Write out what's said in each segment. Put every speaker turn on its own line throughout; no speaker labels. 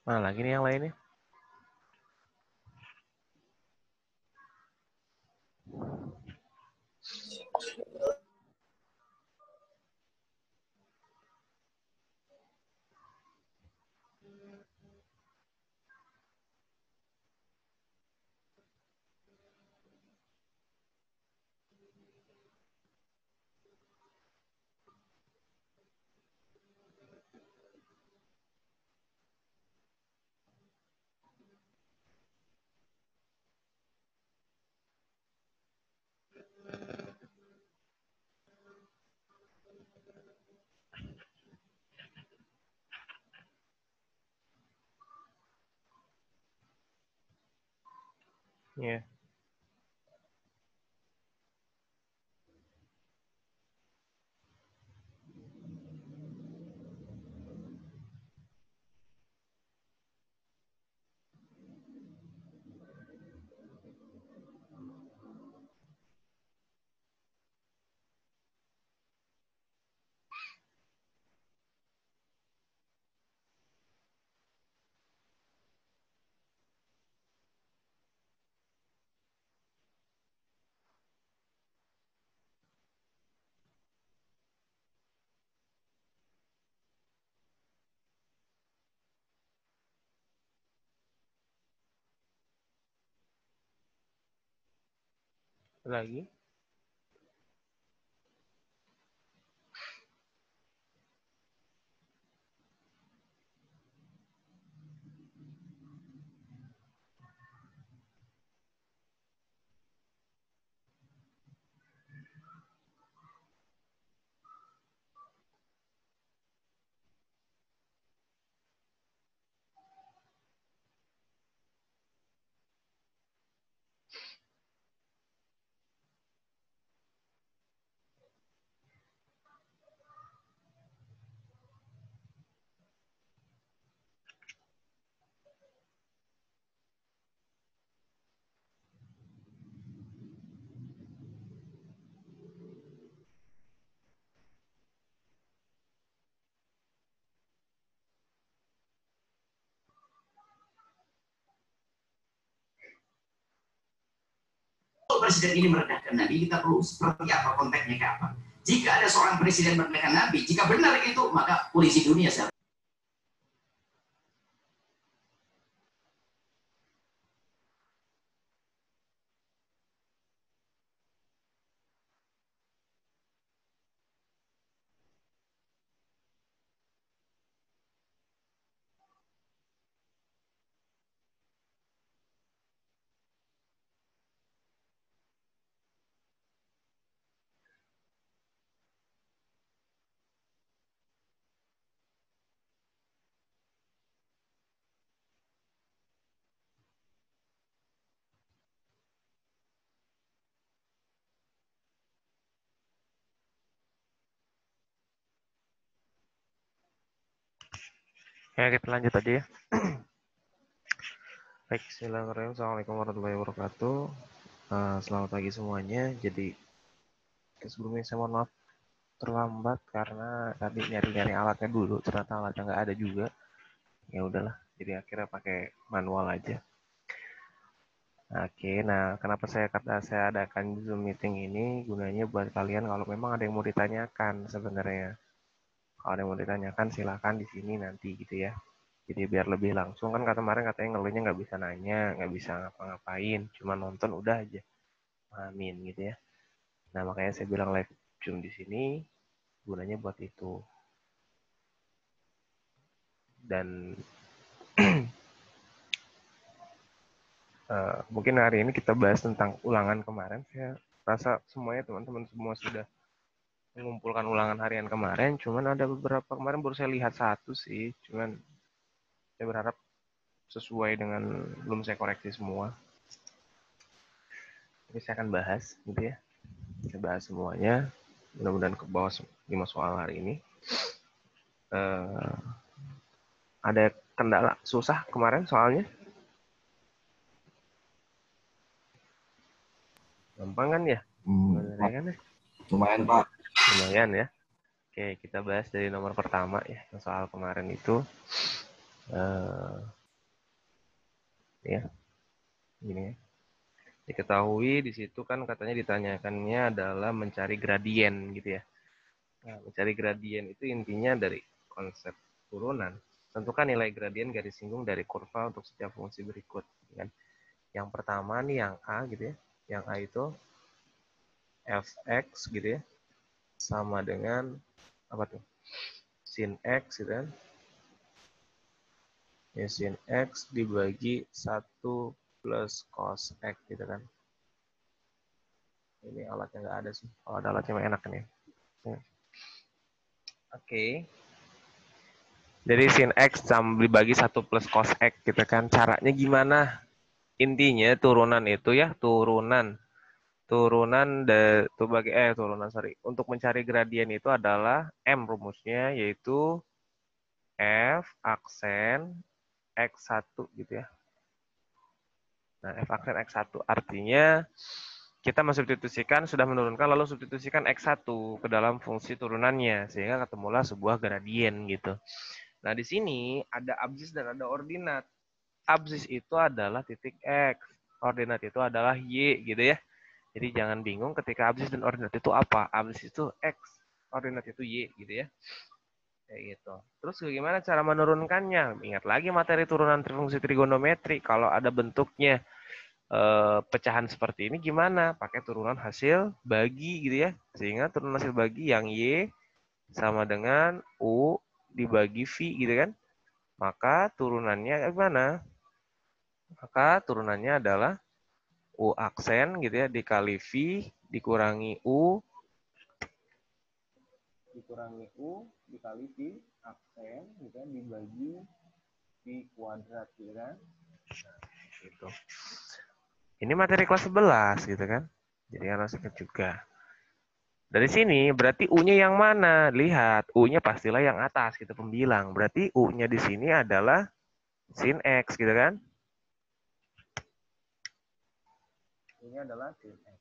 Mana lagi nih yang lainnya? Ya. Lagi.
Presiden ini merendahkan Nabi, kita perlu seperti apa, konteksnya ke apa. Jika ada seorang presiden merendahkan Nabi, jika benar itu, maka polisi dunia siapa?
Ya, kita lanjut aja ya. Baik, bismillahirrahmanirrahim. Assalamualaikum warahmatullahi wabarakatuh. Selamat pagi semuanya. Jadi, sebelumnya saya mohon maaf terlambat karena tadi nyari-nyari alatnya dulu. Ternyata alatnya nggak ada juga. Ya udahlah, jadi akhirnya pakai manual aja. Oke, nah kenapa saya adakan Zoom meeting ini gunanya buat kalian kalau memang ada yang mau ditanyakan sebenarnya. Kalau ada yang mau ditanyakan silakan di sini nanti gitu ya. Jadi biar lebih langsung kan kemarin katanya ngeluhnya nggak bisa nanya, nggak bisa ngapa-ngapain, cuma nonton udah aja. Amin gitu ya. Nah makanya saya bilang live Zoom di sini gunanya buat itu. Dan mungkin hari ini kita bahas tentang ulangan kemarin. Saya rasa semuanya teman-teman semua sudah mengumpulkan ulangan harian kemarin. Cuman ada beberapa kemarin baru saya lihat satu sih. Cuman saya berharap sesuai dengan belum saya koreksi semua. Jadi saya akan bahas gitu ya. Saya bahas semuanya. Mudah-mudahan ke bawah 5 soal hari ini. Ada kendala susah kemarin soalnya? Gampang kan ya? Sebenarnya kan ya?
Lumayan Pak.
Lumayan ya. Oke, kita bahas dari nomor pertama ya. Soal kemarin itu. Ya, gini ya. Diketahui di situ kan katanya ditanyakannya adalah mencari gradien gitu ya. Nah, mencari gradien itu intinya dari konsep turunan. Tentukan nilai gradien garis singgung dari kurva untuk setiap fungsi berikut. Kan? Yang pertama nih yang A gitu ya. Yang A itu fx gitu ya. Sama dengan apa tuh? Sin x gitu kan. Ya, sin x dibagi 1 plus cos x gitu kan. Ini alatnya nggak ada sih. Kalau ada alatnya enak kan ya. Oke. Jadi sin X dibagi 1 plus cos X gitu kan. Caranya gimana? Intinya turunan itu ya, turunan Untuk mencari gradien itu adalah M rumusnya yaitu F aksen X1 gitu ya. Nah, F aksen X1 artinya kita mensubstitusikan, sudah menurunkan, lalu substitusikan X1 ke dalam fungsi turunannya, sehingga ketemulah sebuah gradien gitu. Nah, di sini ada absis dan ada ordinat. Absis itu adalah titik X, ordinat itu adalah Y gitu ya. Jadi jangan bingung ketika absis dan ordinat itu apa. Absis itu X, ordinat itu Y gitu ya. Kayak gitu. Terus bagaimana cara menurunkannya? Ingat lagi materi turunan fungsi trigonometri. Kalau ada bentuknya pecahan seperti ini gimana? Pakai turunan hasil bagi gitu ya. Sehingga turunan hasil bagi yang Y sama dengan U dibagi V gitu kan. Maka turunannya gimana? Maka turunannya adalah U aksen gitu ya dikali V dikurangi U dikali V aksen gitu kan dibagi V kuadrat gitu kan. Nah, gitu. Ini materi kelas 11 gitu kan. Jadi harus ingat juga. Dari sini berarti U-nya yang mana? Lihat, U-nya pastilah yang atas gitu pembilang. Berarti U-nya di sini adalah sin X gitu kan. U-nya adalah sin X.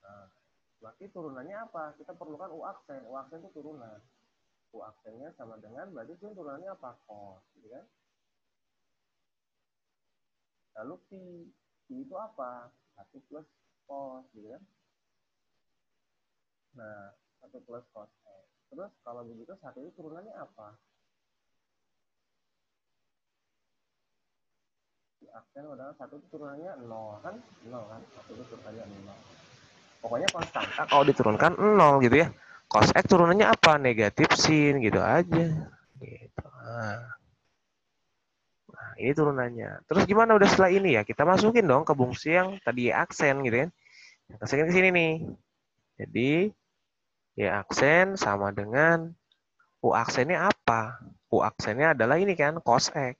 Nah, berarti turunannya apa? Kita perlukan U aksen. U aksen itu turunan. U aksennya sama dengan, berarti turunannya apa? Cos, gitu kan? Lalu Pi itu apa? 1 plus cos, gitu kan? Nah, 1 plus cos X. Terus kalau begitu 1 itu turunannya apa? Di aksen adalah 1 itu turunannya 0 kan? 0 kan? 1 itu turunannya 0. Pokoknya konstanta kalau diturunkan 0 gitu ya. Cos X turunannya apa? Negatif sin gitu aja. Gitu. Nah, ini turunannya. Terus gimana udah setelah ini ya? Kita masukin dong ke fungsi yang tadi aksen gitu kan. Masukin ke sini nih. Jadi ya aksen sama dengan U aksennya apa? U aksennya adalah ini kan cos X.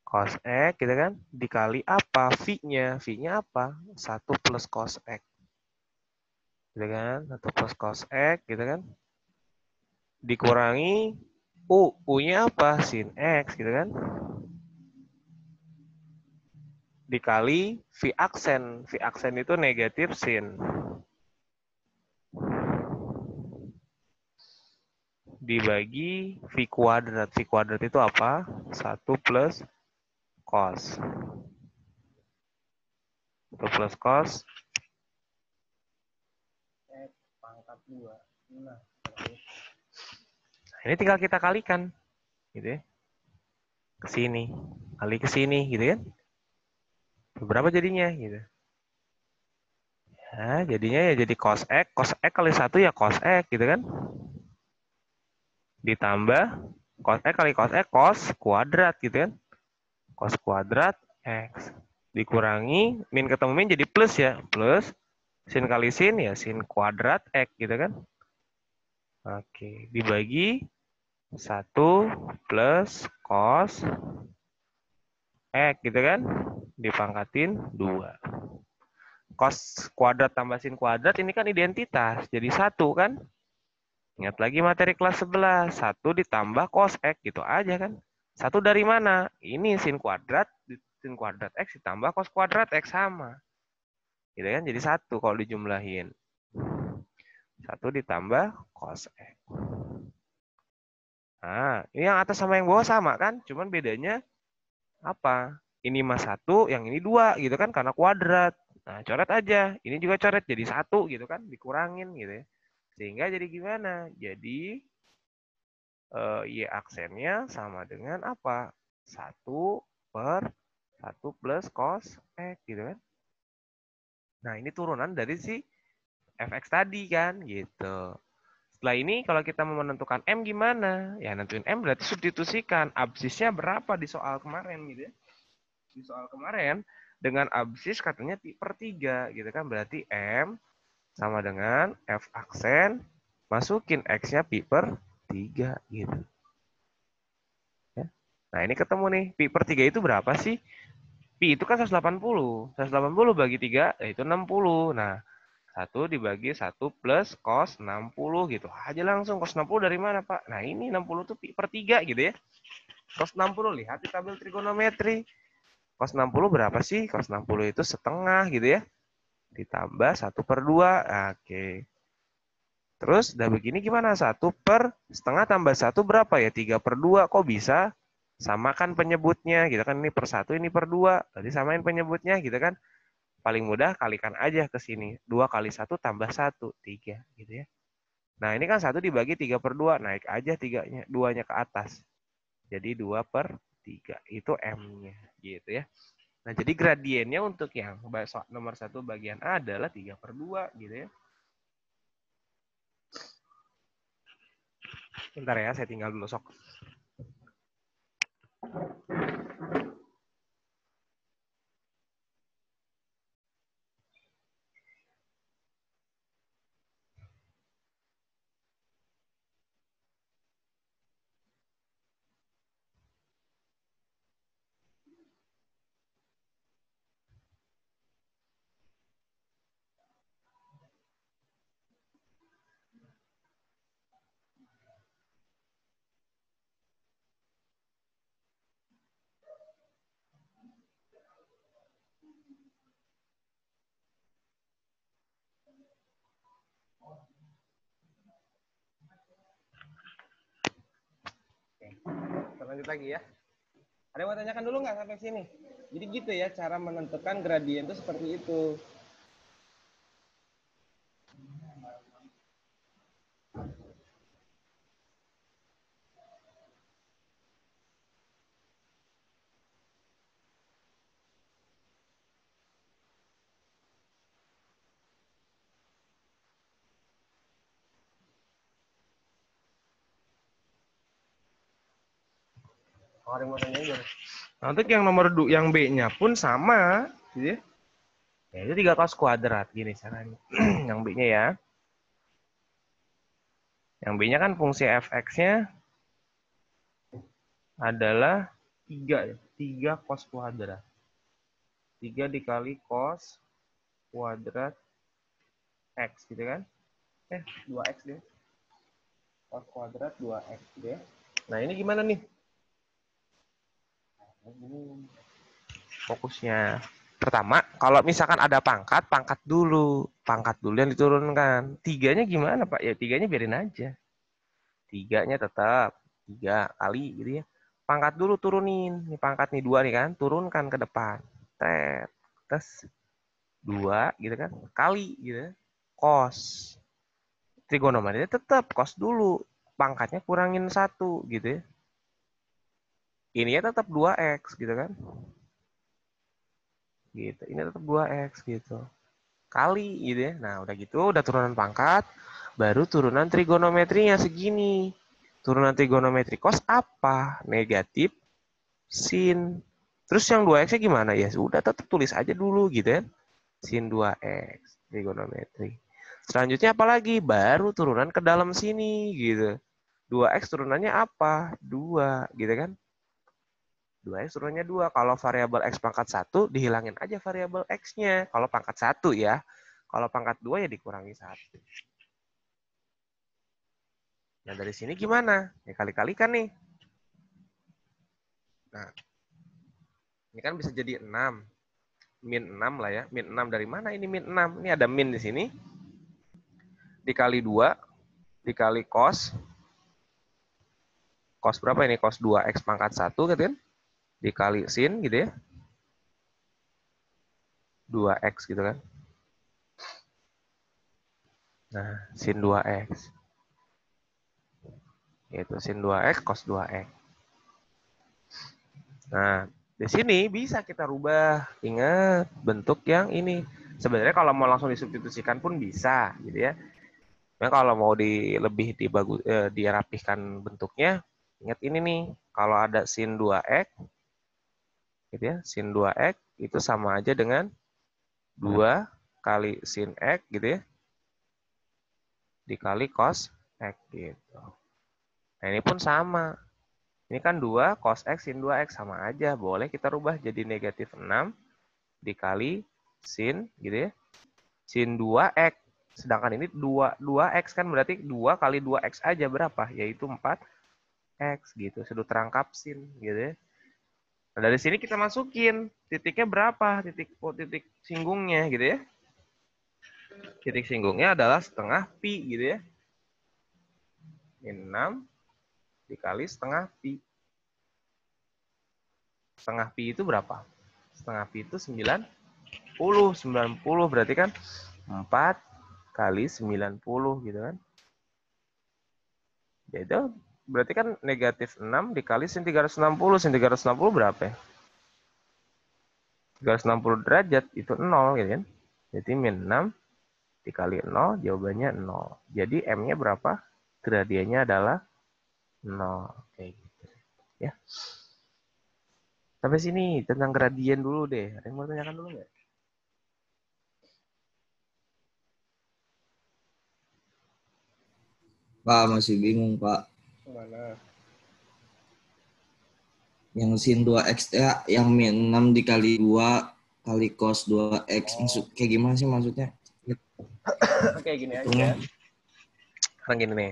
Cos X gitu kan dikali apa? V-nya. V-nya apa? 1 plus cos X. Gitu kan? 1 plus cos X gitu kan. Dikurangi U. U-nya apa? Sin X gitu kan. Dikali V aksen. V aksen itu negatif sin. Dibagi V kuadrat. V kuadrat itu apa? 1 plus cos. 1 plus cos X pangkat 2. Nah, ini tinggal kita kalikan. Gitu ya. Ke sini. Kali ke sini, gitu kan. Berapa jadinya? Gitu. Nah, jadinya ya jadi cos X. Cos X kali 1 ya cos X, gitu kan. Ditambah cos X kali cos X, cos kuadrat, gitu kan. Cos kuadrat X. Dikurangi, min ketemu min jadi plus ya. Plus, sin kali sin ya sin kuadrat X, gitu kan. Oke, dibagi 1 plus cos X, gitu kan. Dipangkatin 2. Cos kuadrat tambah sin kuadrat ini kan identitas. Jadi 1 kan. Ingat lagi materi kelas 11. 1 ditambah cos X. Gitu aja kan. 1 dari mana? Ini sin kuadrat X ditambah cos kuadrat X sama. Gitu kan. Jadi 1 kalau dijumlahin. 1 ditambah cos X. Nah, ini yang atas sama yang bawah sama kan? Cuman bedanya apa? Ini mas 1, yang ini 2 gitu kan karena kuadrat. Nah, coret aja. Ini juga coret jadi 1 gitu kan, dikurangin gitu ya. Sehingga jadi gimana? Jadi Y aksennya sama dengan apa? 1 per 1 plus cos X gitu kan. Nah, ini turunan dari si fx tadi kan gitu. Setelah ini kalau kita mau menentukan M gimana? Ya nentuin M berarti substitusikan. Absisnya berapa di soal kemarin gitu ya. Di soal kemarin dengan absis katanya per 3 gitu kan. Berarti M sama dengan F aksen masukin X-nya pi per 3 gitu. Ya. Nah ini ketemu nih. Pi per 3 itu berapa sih? Pi itu kan 180. 180 bagi 3 yaitu 60. Nah 1 dibagi 1 plus cos 60 gitu. Aja langsung cos 60 dari mana, Pak? Nah, ini 60 tuh pi per 3 gitu ya. Cos 60 lihat di tabel trigonometri. Cos 60 berapa sih? Cos 60 itu setengah gitu ya. Ditambah 1 per 2. Oke. Terus udah begini gimana? 1 per setengah tambah 1 berapa ya? 3 per 2. Kok bisa? Samakan penyebutnya gitu kan. Ini per 1, ini per 2. Berarti samain penyebutnya gitu kan. Paling mudah kalikan aja ke sini. 2 kali 1 tambah 1. 3 gitu ya. Nah ini kan 1 dibagi 3 per 2. Naik aja 3-nya, 2-nya ke atas. Jadi 2 per 3. Itu M-nya gitu ya. Nah jadi gradiennya untuk yang nomor 1 bagian A adalah 3 per 2 gitu ya. Bentar ya, saya tinggal dulu sok. Oke, lanjut lagi ya. Ada yang mau tanyakan dulu nggak sampai sini? Jadi gitu ya cara menentukan gradien itu seperti itu. Ada yang mau tanyain? Nah, untuk yang nomor yang B-nya pun sama, gitu ya. Ya, itu 3 cos kuadrat gini caranya. Yang B-nya ya. Yang B-nya kan fungsi fx-nya adalah 3 ya. 3 cos kuadrat. 3 dikali cos kuadrat x gitu kan. 2x deh. Cos kuadrat 2x gitu ya. Nah, ini gimana nih? Fokusnya. Pertama, kalau misalkan ada pangkat, pangkat dulu. Pangkat dulu yang diturunkan. 3-nya gimana, Pak? Ya 3-nya biarin aja. 3-nya tetap 3 kali gitu ya. pangkat dulu turunin. Ini pangkat nih 2 nih kan, turunkan ke depan. Terus 2 gitu kan, kali gitu ya. Cos. Trigonometri tetap cos dulu. Pangkatnya kurangin 1 gitu ya. Ini ya tetap 2x gitu kan. Gitu. Ini tetap 2x gitu. Kali gitu ya. Nah, udah gitu, udah turunan pangkat, baru turunan trigonometrinya segini. Turunan trigonometri cos apa? Negatif sin. Terus yang 2x-nya gimana? Ya sudah, tetap tulis aja dulu gitu ya. Sin 2x trigonometri. Selanjutnya apa lagi? Baru turunan ke dalam sini gitu. 2x turunannya apa? 2 gitu kan. 2x turunannya 2. Kalau variabel x pangkat 1, dihilangin aja variabel x-nya. Kalau pangkat 1 ya. Kalau pangkat 2 ya dikurangi 1. Nah, dari sini gimana? Ya kali-kalikan nih. Nah, ini kan bisa jadi 6. Min 6 lah ya. Min 6 dari mana ini min 6? Ini ada min di sini. Dikali 2. Dikali cos. Cos berapa ini? Cos 2x pangkat 1 gitu kan. Dikali sin gitu ya. 2x gitu kan. Nah, sin 2x. Yaitu sin 2x cos 2x. Nah, di sini bisa kita rubah. Ingat, bentuk yang ini. Sebenarnya kalau mau langsung disubstitusikan pun bisa, gitu ya. Nah, kalau mau dirapihkan bentuknya, ingat ini nih. Kalau ada sin 2x, gitu ya, sin 2x itu sama aja dengan 2 kali sin x, gitu ya, dikali cos x, gitu. Nah, ini pun sama. Ini kan 2 cos x sin 2x sama aja. Boleh kita rubah jadi negatif 6 dikali sin gitu ya. Sin 2x. Sedangkan ini 2x kan berarti 2 kali 2x aja berapa? Yaitu 4x gitu. Sudut terangkap sin gitu ya. Nah, dari sini kita masukin titiknya berapa? Titik singgungnya gitu ya. Titik singgungnya adalah setengah pi gitu ya. Min 6 dikali setengah pi. Setengah pi itu berapa? Setengah pi itu 90 berarti kan 4 kali 90 gitu kan. Jadi berarti kan negatif 6 dikali sin 360. Sin 360 berapa ya? 360 derajat itu 0 gitu kan. Jadi min 6 dikali 0 jawabannya 0. Jadi M-nya berapa? Gradiennya adalah 0. Kayak gitu. Ya. Sampai sini tentang gradien dulu deh. Ada yang mau tanyakan dulu nggak?
Pak, masih bingung, Pak.
Mana?
Yang sin 2x ya, yang min 6 dikali 2 kali cos 2x. Maksud kayak gimana sih maksudnya?
Kayak gini
Hitungnya.
aja. Sekarang gini nih.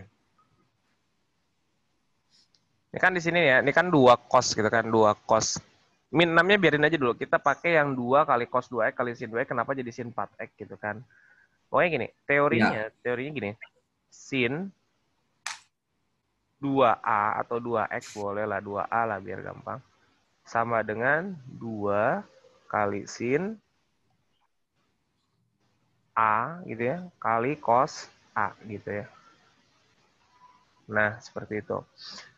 Ini kan di sini ya, ini kan 2 cos gitu kan, 2 cos. Min 6-nya biarin aja dulu. Kita pakai yang 2 kali cos 2x kali sin 2x, kenapa jadi sin 4x gitu kan. Pokoknya gini, teorinya gini. Sin 2a atau 2x boleh lah, 2a lah biar gampang. Sama dengan 2 kali sin a gitu ya, kali cos a gitu ya. Nah, seperti itu.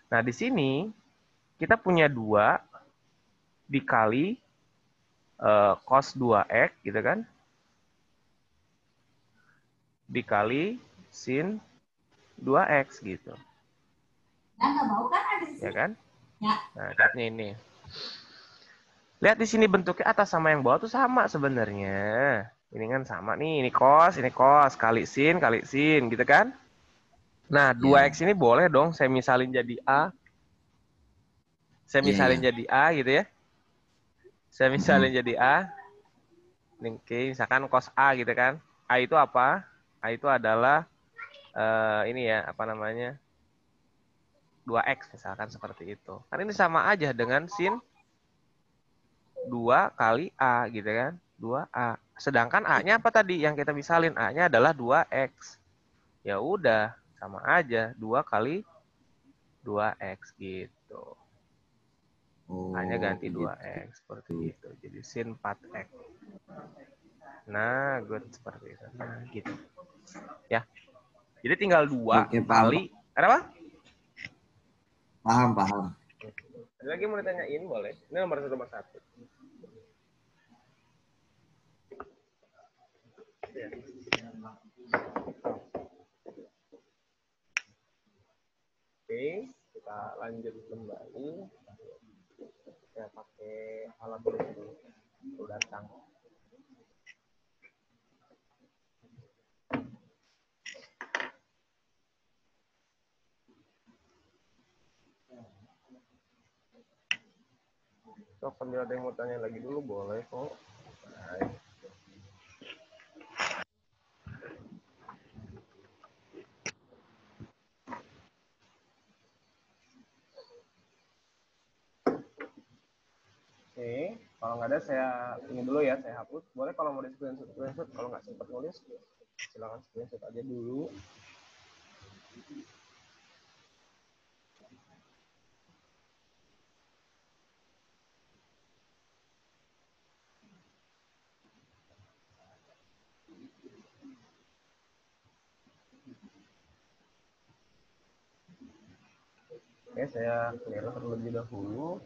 Nah, di sini kita punya 2 dikali cos 2x gitu kan. Dikali sin 2x gitu. Ya kan? Nah, lihatnya ini. Lihat di sini bentuknya atas sama yang bawah tuh sama sebenarnya. Ini kan sama nih, ini cos, kali sin gitu kan. Nah, 2x ini boleh dong saya misalin jadi A. Saya misalin jadi A gitu ya. Saya misalin jadi A. Oke, misalkan cos A gitu kan. A itu apa? A itu adalah ini ya, apa namanya? 2x misalkan seperti itu. Kan ini sama aja dengan sin 2 kali A gitu kan. 2A. Sedangkan A-nya apa tadi yang kita misalin? A-nya adalah 2x. Ya udah, sama aja 2 kali 2x gitu. hanya ganti
gitu.
2x seperti itu. Jadi sin 4x. Nah, good seperti itu. Nah, gitu. Ya. Jadi tinggal 2
Oke, paham.
kali. Kenapa?
Paham.
Ada lagi mau ditanyain boleh. Ini nomor 1. Ya. Oke, kita lanjut kembali. Saya pakai alat tulis dulu. Udah datang. So, sambil ada yang mau tanya lagi dulu boleh kok. Baik. Oke, kalau nggak ada saya ini dulu ya, saya hapus. Boleh kalau mau di screenshot, kalau nggak sempat nulis, silakan screenshot aja dulu. Oke, saya clear terlebih dahulu.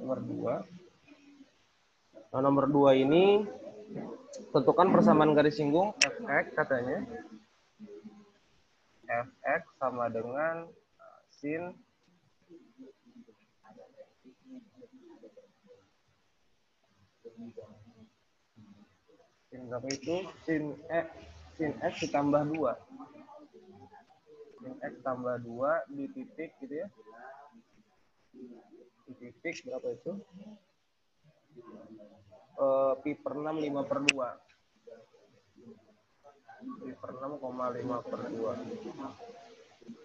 Nomor 2. Nah, nomor 2 ini tentukan persamaan garis singgung fx katanya. Fx sama dengan sin berapa itu? Sin x ditambah 2. Sin x tambah 2 di titik gitu ya. Di titik berapa itu? Pi per 6 5 per 2. Pi per 6, 5 per 2.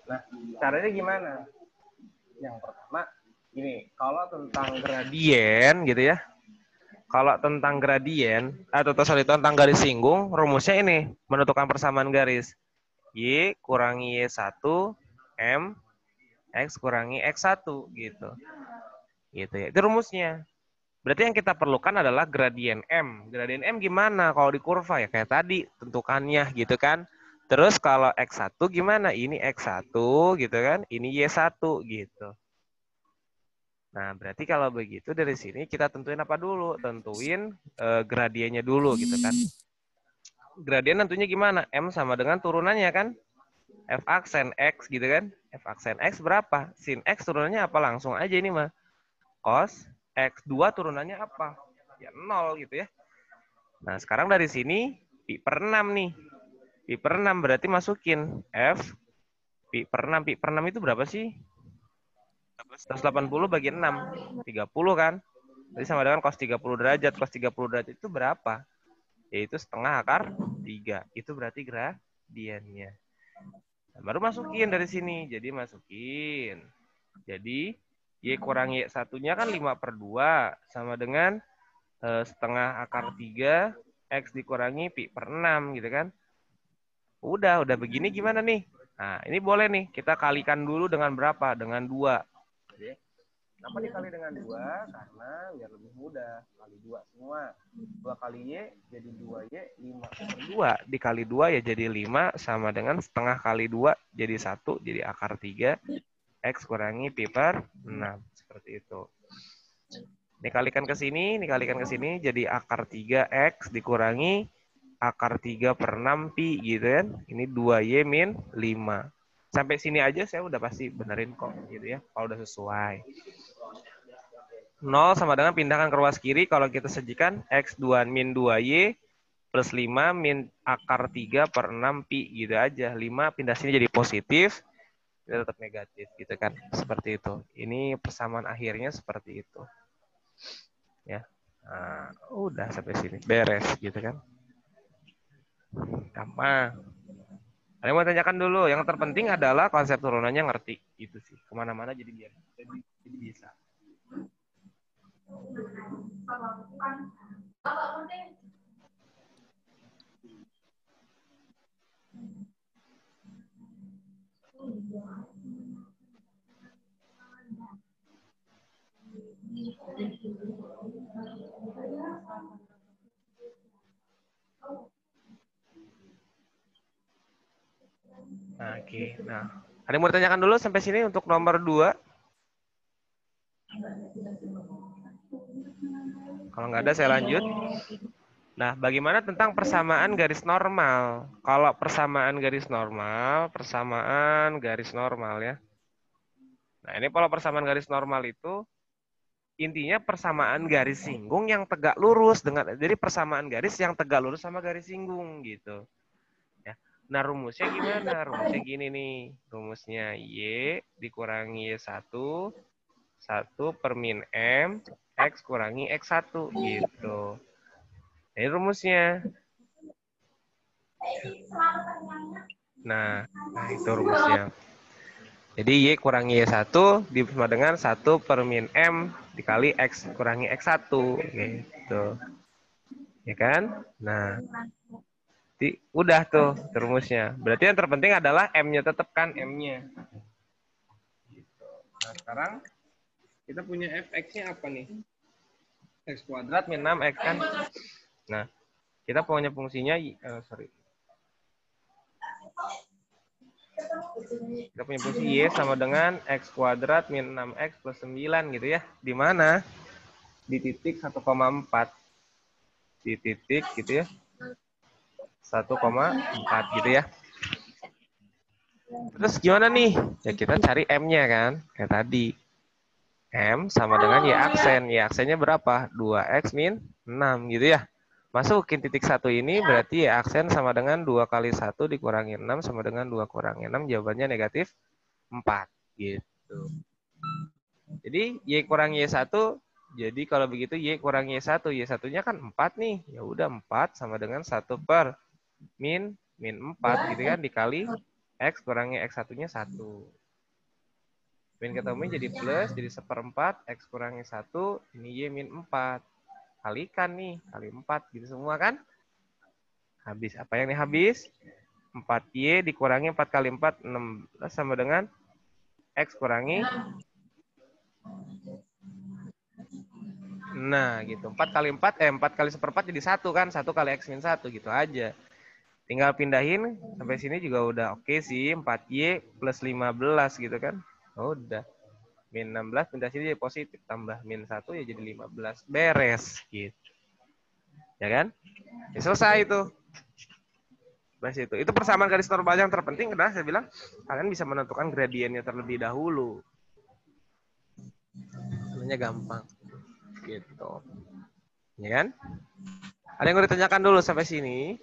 Nah, caranya gimana? Yang pertama, gini, kalau tentang gradien gitu ya. Kalau tentang gradien, tentang garis singgung, rumusnya ini, menentukan persamaan garis. Y kurangi Y1, M, X kurangi X1, gitu. Gitu ya, itu rumusnya. Berarti yang kita perlukan adalah gradien M. Gradien M gimana kalau di kurva? Ya kayak tadi, tentukannya gitu kan. Terus kalau X1 gimana? Ini X1 gitu kan, ini Y1 gitu. Nah, berarti kalau begitu dari sini kita tentuin apa dulu? Tentuin gradiennya dulu gitu kan. Gradien tentunya gimana? M sama dengan turunannya kan? F aksen X gitu kan. F aksen X berapa? Sin X turunannya apa? Langsung aja ini mah. Cos X2 turunannya apa? Ya 0 gitu ya. Nah, sekarang dari sini pi per 6 nih. Pi per 6 berarti masukin F pi per 6. Pi per 6 itu berapa sih? 180 bagi 6. 30 kan? Jadi sama dengan cos 30 derajat. Cos 30 derajat itu berapa? Yaitu setengah akar 3. Itu berarti gradiennya. Nah, baru masukin dari sini. Jadi masukin. Jadi Y kurang Y1-nya kan 5 per 2. Sama dengan setengah akar 3. X dikurangi pi per 6 gitu kan. Udah begini gimana nih? Nah, ini boleh nih. Kita kalikan dulu dengan berapa? Dengan 2. Kenapa dikali dengan 2? Karena biar lebih mudah. Kali 2 semua. 2 kali Y jadi 2Y, 5 per 2. Dikali 2 ya jadi 5 sama dengan setengah kali 2 jadi 1, jadi akar 3. X kurangi pi per 6. Seperti itu. Dikalikan ke sini, jadi akar 3X dikurangi akar 3 per 6 pi gitu kan. Ini 2Y min 5. Sampai sini aja saya udah pasti benerin kok gitu ya. Kalau udah sesuai. 0 sama dengan pindahkan ke ruas kiri. Kalau kita sajikan X2 min 2Y plus 5 min akar 3 per 6 pi gitu aja. 5 pindah sini jadi positif. Ini tetap negatif gitu kan. Seperti itu. Ini persamaan akhirnya seperti itu. Ya. Nah, udah sampai sini. Beres gitu kan. Gampang. Ada yang mau tanyakan dulu. Yang terpenting adalah konsep turunannya ngerti. Itu sih. Kemana-mana jadi biar jadi bisa. Nah, oke. Nah, ada yang mau ditanyakan dulu sampai sini untuk nomor 2? Kalau nggak ada, saya lanjut. Nah, bagaimana tentang persamaan garis normal? Kalau persamaan garis normal ya. Nah, ini kalau persamaan garis normal itu intinya persamaan garis singgung yang tegak lurus jadi persamaan garis yang tegak lurus sama garis singgung gitu. Ya. Nah, rumusnya gimana? Rumusnya gini nih. Rumusnya Y dikurangi Y1 per min M X kurangi X1 gitu. Ini rumusnya. Nah itu rumusnya. Jadi Y kurangi Y1 sama dengan 1 per min M dikali X kurangi X1. Gitu. Ya kan? Nah, udah tuh rumusnya. Berarti yang terpenting adalah M-nya, tetap kan M-nya. Nah, sekarang kita punya fx-nya apa nih? X kuadrat min 6X kan? Nah, kita punya fungsinya, kita punya fungsi Y sama dengan X kuadrat min 6X plus 9 gitu ya. Di mana? Di titik 1,4. Di titik gitu ya. 1,4 gitu ya. Terus gimana nih? Ya kita cari M-nya kan. Kayak tadi. M sama dengan Y aksen. Y aksennya berapa? 2X min 6 gitu ya. Masukin titik 1 ini berarti Y aksen sama dengan 2 kali 1 dikurangi 6 sama dengan 2 kurangi 6. Jawabannya negatif 4 gitu. Jadi Y kurang Y1, jadi kalau begitu Y kurang Y1, Y1-nya kan 4 nih. Ya udah 4 sama dengan 1 per min 4 gitu kan dikali X kurangi X1-nya 1. Min ketemunya jadi plus, jadi 1/4, X kurangi 1, ini Y min 4. Kalikan nih, kali 4 gitu semua kan. Habis, apa yang ini habis? 4Y dikurangi 4 kali 4, 16 sama dengan X kurangi. Nah gitu, 4 kali 4 kali 1/4 jadi 1 kan, 1 kali X min 1 gitu aja. Tinggal pindahin, sampai sini juga udah oke sih, 4Y plus 15 gitu kan. Oh, udah. Min 16 pindah sini jadi positif, tambah min 1 ya jadi 15. Beres gitu. Ya kan? Ya, selesai itu. Bas itu persamaan garis normal yang terpenting adalah saya bilang kalian bisa menentukan gradiennya terlebih dahulu. Sebenarnya gampang. Gitu. Ya kan? Ada yang mau ditanyakan dulu sampai sini?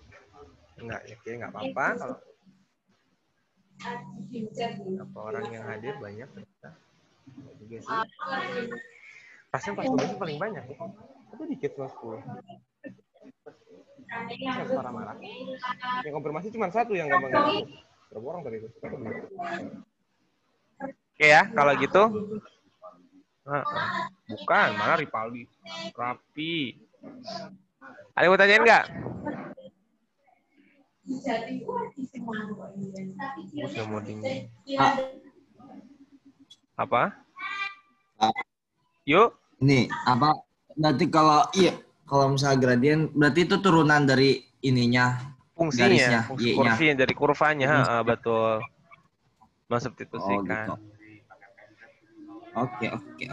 Enggak, ya enggak apa-apa kalau apa orang yang hadir banyak ternyata. Juga sih. Pasien kelas 12 itu paling banyak ya. Itu dikit kelas 10. Yang marah-marah. Yang konfirmasi cuma satu yang gampang gak. Berapa orang tadi itu? Oke ya, kalau gitu. Bukan, malah Ripaldi. Rapi. Ada yang mau tanyain nggak? Sudah mau dingin. Apa? Yuk.
Ini apa? Berarti kalau misalnya gradien berarti itu turunan dari ininya
Fungsinya,
garisnya, Y-nya.
kursinya dari kurvanya, betul. Mensubstitusikan.
Oh, gitu. Oke.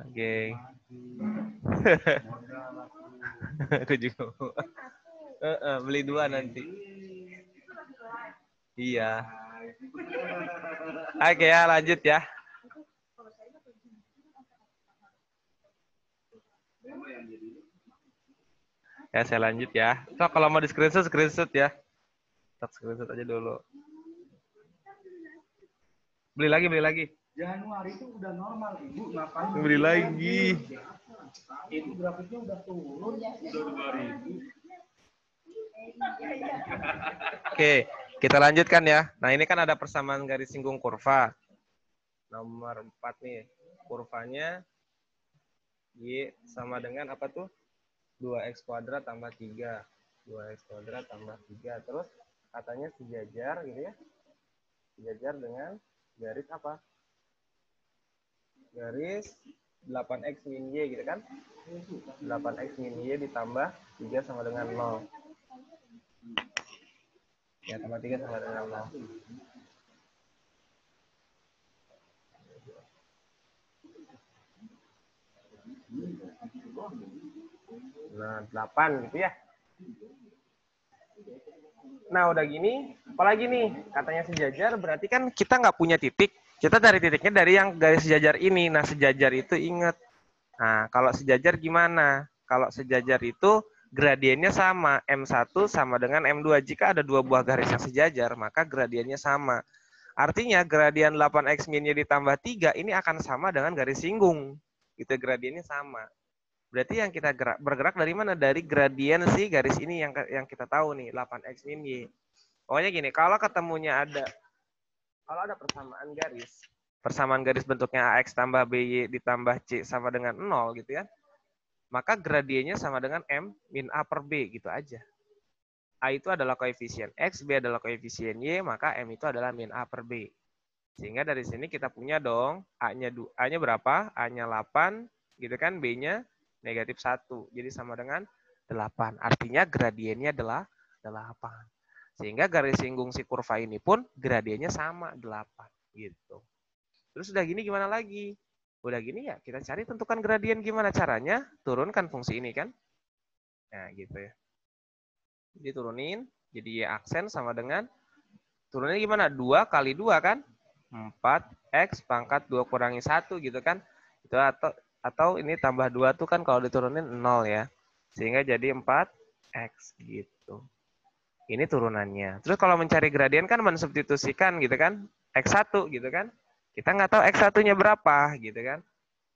Oke. Aku juga mau. Beli 2 nanti. Iya. Oke ya, lanjut ya. Ya, saya lanjut ya. So, kalau mau di screenshot ya. Screenshot aja dulu. Beli lagi.
Januari itu udah normal, Ibu. Ngapain?
Beli lagi.
Itu grafiknya udah turun, udah 2000.
Oke, kita lanjutkan ya. Nah, ini kan ada persamaan garis singgung kurva. Nomor 4 nih. Kurvanya Y sama dengan apa tuh? 2X kuadrat tambah 3. 2X kuadrat tambah 3. Terus katanya sejajar gitu ya. Sejajar dengan garis apa? garis 8x min y gitu kan. 8x min y ditambah 3 sama dengan 0. Ya, tambah 3 sama dengan 0. Nah, 8 gitu ya. Nah, udah gini, apalagi nih, katanya sejajar, berarti kan kita nggak punya titik. Kita dari titiknya dari yang garis sejajar ini. Nah, sejajar itu ingat. Nah, kalau sejajar gimana? Kalau sejajar itu gradiennya sama. M1 sama dengan M2. Jika ada dua buah garis yang sejajar, maka gradiennya sama. Artinya, gradien 8x min-nya ditambah 3, ini akan sama dengan garis singgung. Itu gradiennya sama. Berarti yang kita bergerak dari mana? Dari gradien si garis ini yang kita tahu nih, 8x min y. Pokoknya gini, kalau ada persamaan garis bentuknya ax tambah by ditambah c sama dengan 0 gitu ya, maka gradiennya sama dengan m min a per b gitu aja. A itu adalah koefisien x, b adalah koefisien y, maka m itu adalah min a per b. Sehingga dari sini kita punya dong, A-nya berapa? A-nya 8, gitu kan, B-nya negatif 1. Jadi sama dengan 8. Artinya gradiennya adalah 8. Sehingga garis singgung si kurva ini pun gradiennya sama 8. Gitu. Terus udah gini gimana lagi? Udah gini ya kita cari tentukan gradien gimana caranya? Turunkan fungsi ini kan. Nah gitu ya. Jadi turunin. Jadi Y aksen sama dengan, turunnya gimana? 2 kali 2 kan? 4x pangkat 2 kurangi 1 gitu kan. Itu atau ini tambah 2 tuh kan kalau diturunin 0 ya. Sehingga jadi 4x gitu. Ini turunannya. Terus kalau mencari gradien kan mensubstitusikan gitu kan. X1 gitu kan. Kita nggak tahu X1-nya berapa gitu kan.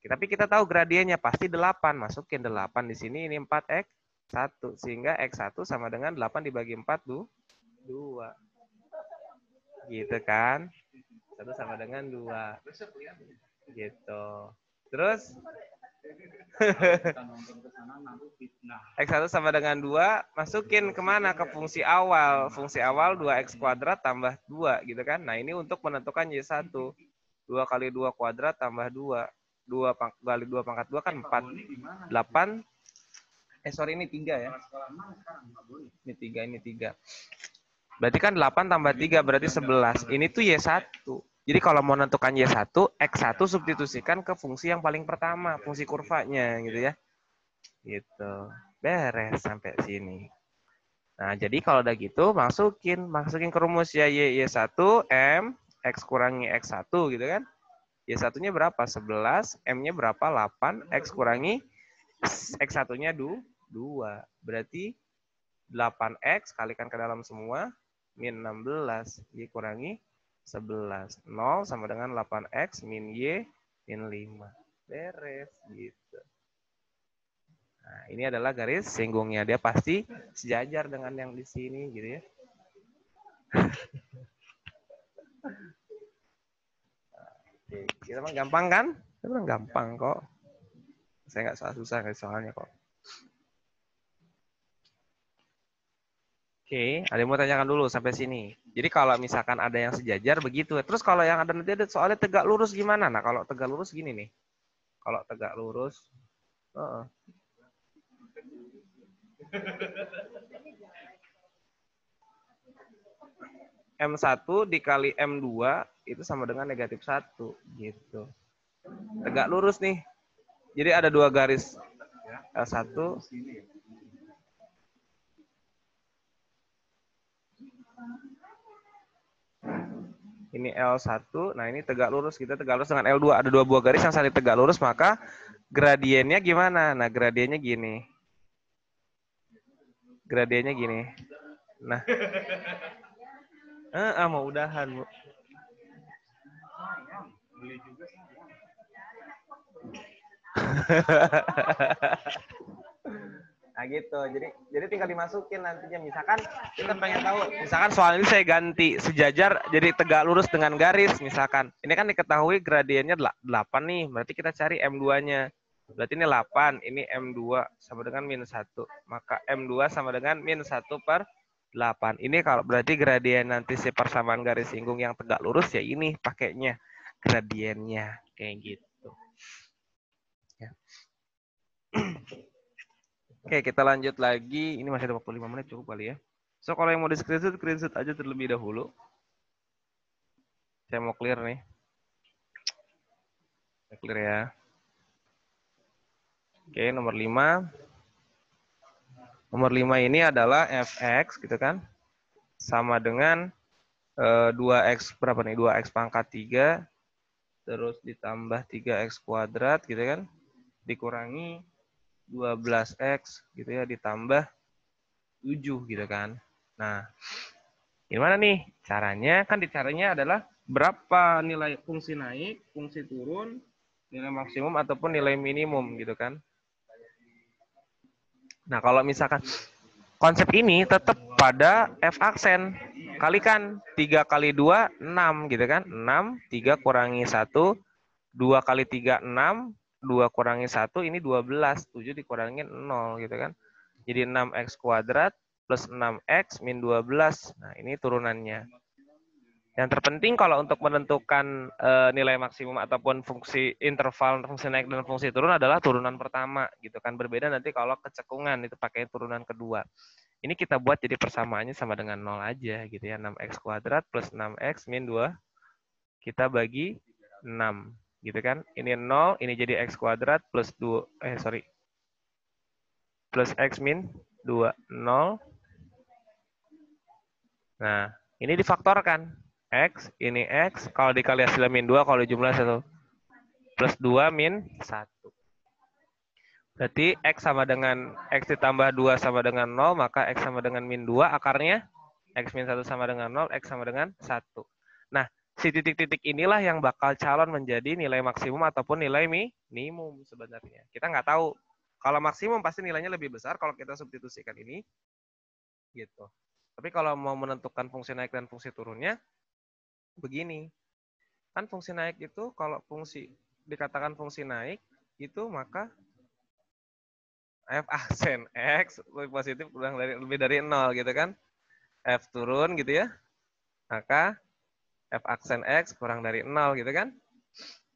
Tapi kita tahu gradiennya pasti 8. Masukin 8 di sini, ini 4x1. Sehingga X1 sama dengan 8 dibagi 4, 2. Gitu kan. 1 sama dengan 2. Gitu. Terus X1 sama dengan 2, masukin kemana? Ke fungsi awal. Fungsi awal 2x kuadrat tambah 2 gitu kan. Nah ini untuk menentukan Y1. 2 kali 2 kuadrat tambah 2. 2 kali 2 pangkat 2 kan 4. 8. Sorry ini 3 ya. Ini 3, ini 3. Berarti kan 8 tambah 3 berarti 11. Ini tuh Y1. Jadi kalau mau menentukan Y1, X1 substitusikan ke fungsi yang paling pertama, fungsi kurvanya gitu ya. Gitu. Beres sampai sini. Nah, jadi kalau udah gitu masukin ke rumus ya Y1 M X kurangi X1 gitu kan. Y1-nya berapa? 11, M-nya berapa? 8, X kurangi X1-nya 2. Berarti 8X kalikan ke dalam semua, min 16, Y kurangi 11. 0 sama dengan 8X min Y min 5. Beres gitu. Nah, ini adalah garis singgungnya. Dia pasti sejajar dengan yang di sini gitu ya. Oke, kita mah gampang kan? Kita mah gampang kok. Saya nggak susah soalnya kok. Oke, ada yang mau tanyakan dulu sampai sini. Jadi kalau misalkan ada yang sejajar begitu. Terus kalau yang ada nanti ada soalnya tegak lurus gimana? Nah kalau tegak lurus gini nih. Kalau tegak lurus, M1 dikali M2 itu sama dengan negatif 1 gitu. Tegak lurus nih. Jadi ada dua garis L1. Ini L1, nah ini tegak lurus, kita tegak lurus dengan L2. Ada dua buah garis yang saling tegak lurus, maka gradiennya gimana? Nah, gradiennya gini. Gradiennya gini. Nah. Mau udahan, Bu. Nah gitu, jadi tinggal dimasukin nantinya. Misalkan kita pengen tahu, misalkan soal ini saya ganti sejajar jadi tegak lurus dengan garis, misalkan. Ini kan diketahui gradiennya 8 nih, berarti kita cari M2-nya. Berarti ini 8, ini M2 sama dengan min 1. Maka M2 sama dengan min 1 per 8. Ini kalau berarti gradien nanti si persamaan garis singgung yang tegak lurus ya ini pakainya gradiennya. Kayak gitu. Ya. Oke, kita lanjut lagi. Ini masih ada 45 menit, cukup kali ya. So, kalau yang mau screenshot aja terlebih dahulu. Saya mau clear nih. Clear ya. Oke, nomor 5. Nomor 5 ini adalah fx, gitu kan. Sama dengan 2x, berapa nih? 2x pangkat 3. Terus ditambah 3x kuadrat, gitu kan. Dikurangi 12x, gitu ya. Ditambah 7, gitu kan. Nah, gimana nih? Caranya, kan caranya adalah berapa nilai fungsi naik, fungsi turun, nilai maksimum ataupun nilai minimum gitu kan. Nah, kalau misalkan konsep ini tetap pada f aksen. Kalikan 3 kali 2, 6 gitu kan. 6, 3 kurangi 1, 2 kali 3, 6, 2 kurangi 1, ini 12, 7 dikurangi 0 gitu kan. Jadi 6x kuadrat plus 6x min 12. Nah, ini turunannya. Yang terpenting kalau untuk menentukan nilai maksimum ataupun fungsi interval, fungsi naik dan fungsi turun adalah turunan pertama gitu kan. Berbeda nanti kalau kecekungan itu pakai turunan kedua. Ini kita buat jadi persamaannya sama dengan 0 aja gitu ya. 6x kuadrat plus 6x min 2 kita bagi 6 gitu kan. Ini 0, ini jadi x kuadrat plus 2 plus x min 2 0. Nah, ini difaktorkan. X, ini X, kalau dikali hasilnya min 2, kalau dijumlah 1. Plus 2 min 1. Berarti X sama dengan X ditambah 2 sama dengan 0, maka X sama dengan min 2, akarnya X min 1 sama dengan 0, X sama dengan 1. Nah, si titik-titik inilah yang bakal calon menjadi nilai maksimum ataupun nilai minimum sebenarnya. Kita nggak tahu. Kalau maksimum pasti nilainya lebih besar kalau kita substitusikan ini. Gitu. Tapi kalau mau menentukan fungsi naik dan fungsi turunnya, begini, kan fungsi naik itu kalau fungsi dikatakan fungsi naik itu maka f aksen x lebih positif kurang dari lebih dari 0 gitu kan, f turun gitu ya, maka f aksen x kurang dari 0 gitu kan,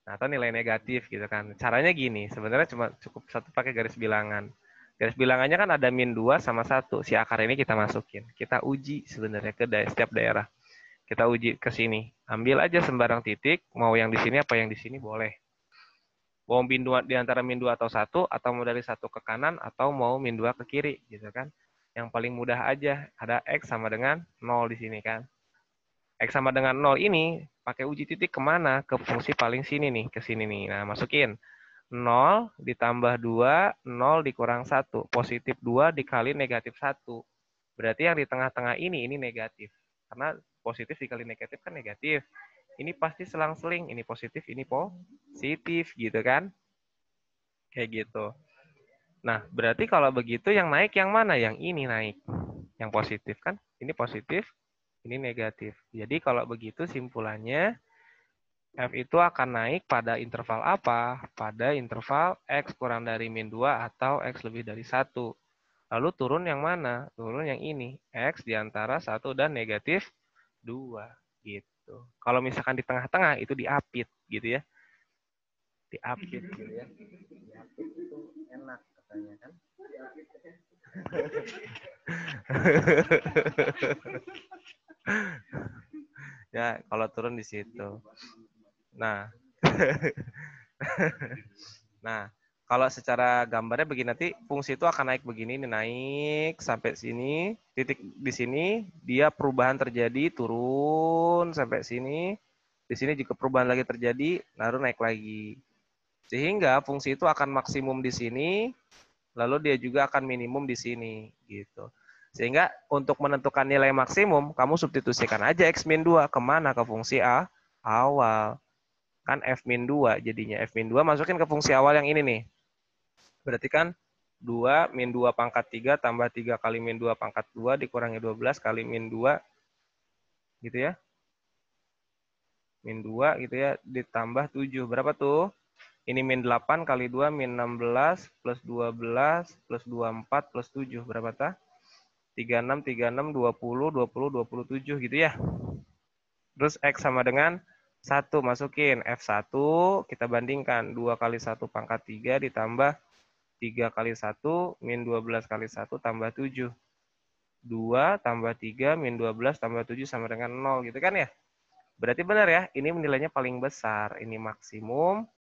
atau nilai negatif gitu kan. Caranya gini, sebenarnya cuma cukup satu pakai garis bilangan. Garis bilangannya kan ada min 2 sama 1. Si akar ini kita masukin. Kita uji sebenarnya ke setiap daerah. Kita uji ke sini. Ambil aja sembarang titik, mau yang di sini apa yang di sini boleh. Mau min 2 di antara min 2 atau 1, atau mau dari 1 ke kanan, atau mau min 2 ke kiri, gitu kan. Yang paling mudah aja, ada X sama dengan 0 di sini kan. X sama dengan 0 ini, pakai uji titik kemana? Ke fungsi paling sini nih, ke sini nih. Nah, masukin. 0 ditambah 2, 0 dikurang 1. Positif 2 dikali negatif 1. Berarti yang di tengah-tengah ini negatif. Karena positif dikali negatif kan negatif. Ini pasti selang-seling. Ini positif, ini positif gitu kan. Kayak gitu. Nah, berarti kalau begitu yang naik yang mana? Yang ini naik. Yang positif kan. Ini positif, ini negatif. Jadi kalau begitu simpulannya, F itu akan naik pada interval apa? Pada interval X kurang dari min 2 atau X lebih dari 1. Lalu turun yang mana? Turun yang ini. X di antara 1 dan negatif 2. Gitu. Kalau misalkan di tengah-tengah itu diapit gitu ya. Diapit gitu ya. Diapit itu enak katanya kan. Ya, kalau turun di situ. Nah. Nah, kalau secara gambarnya begini, nanti fungsi itu akan naik begini, ini naik sampai sini, titik di sini dia perubahan terjadi, turun sampai sini, di sini juga perubahan lagi terjadi, lalu naik lagi. Sehingga fungsi itu akan maksimum di sini, lalu dia juga akan minimum di sini, gitu. Sehingga untuk menentukan nilai maksimum, kamu substitusikan aja X min 2 kemana? Ke fungsi A awal. Kan F min 2 jadinya. F min 2 masukin ke fungsi awal yang ini nih. Berarti kan 2 min 2 pangkat 3 tambah 3 kali min 2 pangkat 2 dikurangi 12 kali min 2. Gitu ya. Min 2 gitu ya. Ditambah 7. Berapa tuh? Ini min 8 kali 2 min 16 plus 12 plus 24 plus 7. Berapa tah? 36, 36, 20, 20, 27 gitu ya. Terus X sama dengan 1 masukin. F1 kita bandingkan. 2 kali 1 pangkat 3 ditambah 3 kali 1 min 12 kali 1 tambah 7. 2 tambah 3 min 12 tambah 7 sama dengan 0 gitu kan ya. Berarti benar ya, ini nilainya paling besar. Ini maksimum,